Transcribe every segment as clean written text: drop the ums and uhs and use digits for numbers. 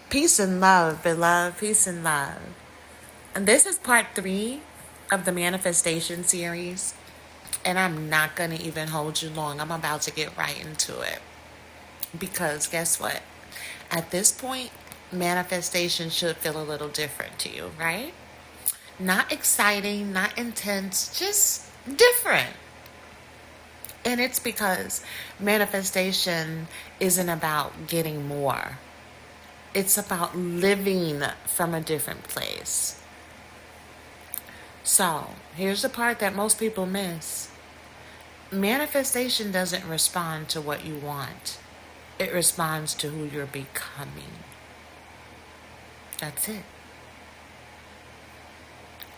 Peace and love, beloved. Peace and love. And this is part 3 of the manifestation series. And I'm not going to even hold you long. I'm about to get right into it. Because guess what? At this point, manifestation should feel a little different to you, right? Not exciting, not intense, just different. And it's because manifestation isn't about getting more. It's about living from a different place. So, here's the part that most people miss. Manifestation doesn't respond to what you want. It responds to who you're becoming. That's it.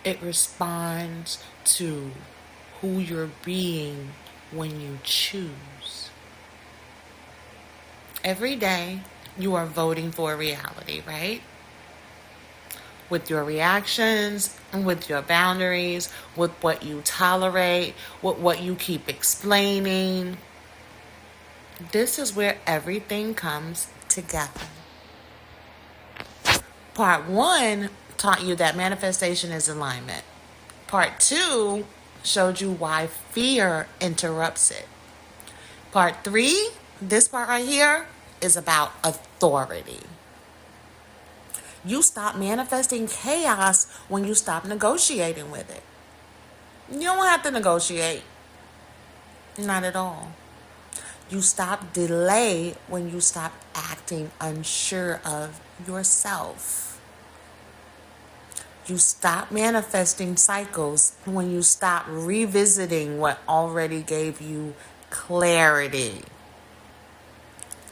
It responds to who you're being when you choose. Every day, you are voting for reality, right? With your reactions, and with your boundaries, with what you tolerate, with what you keep explaining. This is where everything comes together. Part 1 taught you that manifestation is alignment. Part 2 showed you why fear interrupts it. Part 3, this part right here, is about authority. You stop manifesting chaos when you stop negotiating with it. You don't have to negotiate. Not at all. You stop delay when you stop acting unsure of yourself. You stop manifesting cycles when you stop revisiting what already gave you clarity.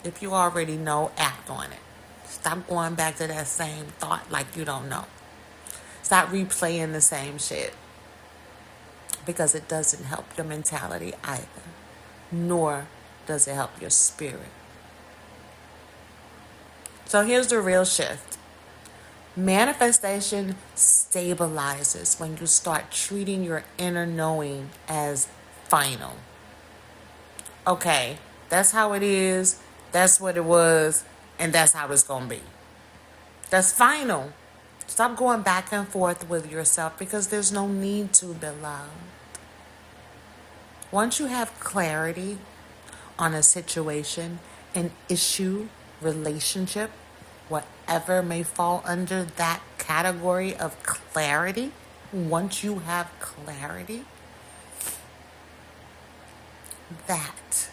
If you already know, act on it. Stop going back to that same thought like you don't know. Stop replaying the same shit. Because it doesn't help your mentality either. Nor does it help your spirit. So here's the real shift. Manifestation stabilizes when you start treating your inner knowing as final. Okay, that's how it is. That's what it was. And that's how it's going to be. That's final. Stop going back and forth with yourself because there's no need to, beloved. Once you have clarity on a situation, an issue, relationship, whatever may fall under that category of clarity, once you have clarity, that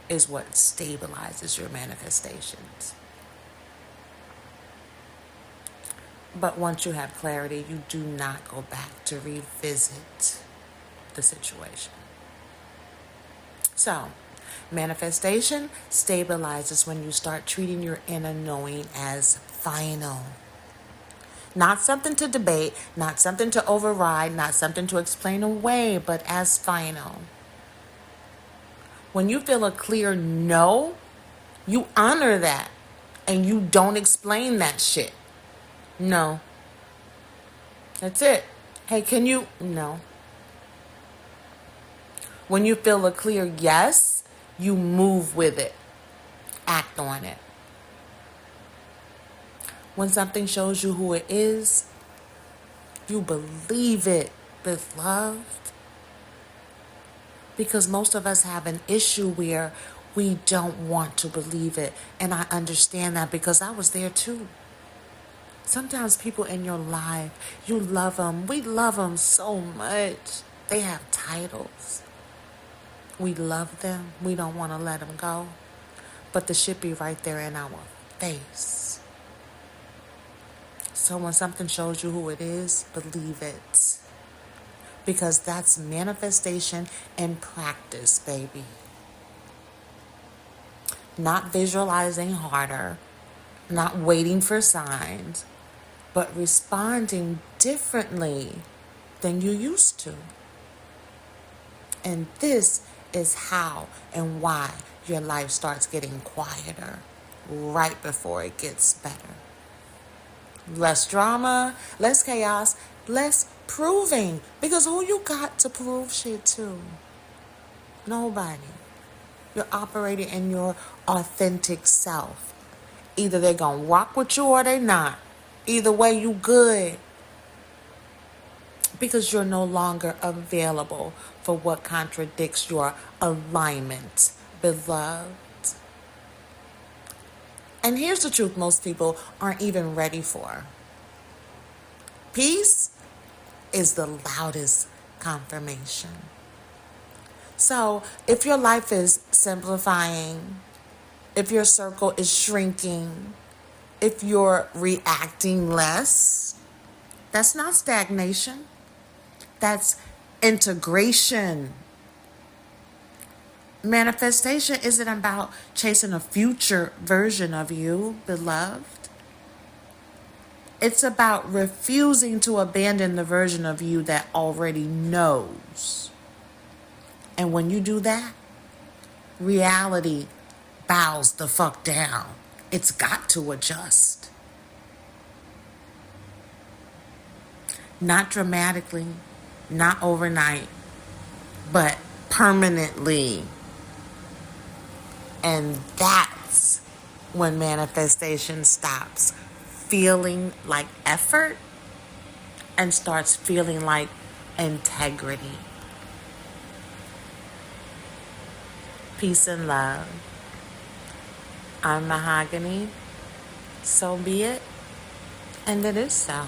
is what stabilizes your manifestations. But once you have clarity, you do not go back to revisit the situation. So, manifestation stabilizes when you start treating your inner knowing as final. Not something to debate, not something to override, not something to explain away, but as final. When you feel a clear no, you honor that and you don't explain that shit. No. That's it. Hey, can you? No. When you feel a clear yes, you move with it. Act on it. When something shows you who it is, you believe it, beloved. Because most of us have an issue where we don't want to believe it. And I understand that because I was there too. Sometimes people in your life, you love them. We love them so much. They have titles. We love them. We don't want to let them go. But the shit be right there in our face. So when something shows you who it is, believe it. Because that's manifestation in practice, baby. Not visualizing harder, not waiting for signs, but responding differently than you used to. And this is how and why your life starts getting quieter right before it gets better. Less drama, less chaos, less proving. Because who you got to prove shit to? Nobody. You're operating in your authentic self. Either they gonna rock with you or they not. Either way, you good. Because you're no longer available for what contradicts your alignment, beloved. And here's the truth most people aren't even ready for. Peace is the loudest confirmation. So if your life is simplifying, if your circle is shrinking, if you're reacting less, that's not stagnation. That's integration. Manifestation isn't about chasing a future version of you, beloved. It's about refusing to abandon the version of you that already knows. And when you do that, reality bows the fuck down. It's got to adjust. Not dramatically, not overnight, but permanently. And that's when manifestation stops feeling like effort and starts feeling like integrity. Peace and love. I'm Mahogany. So be it. And it is so.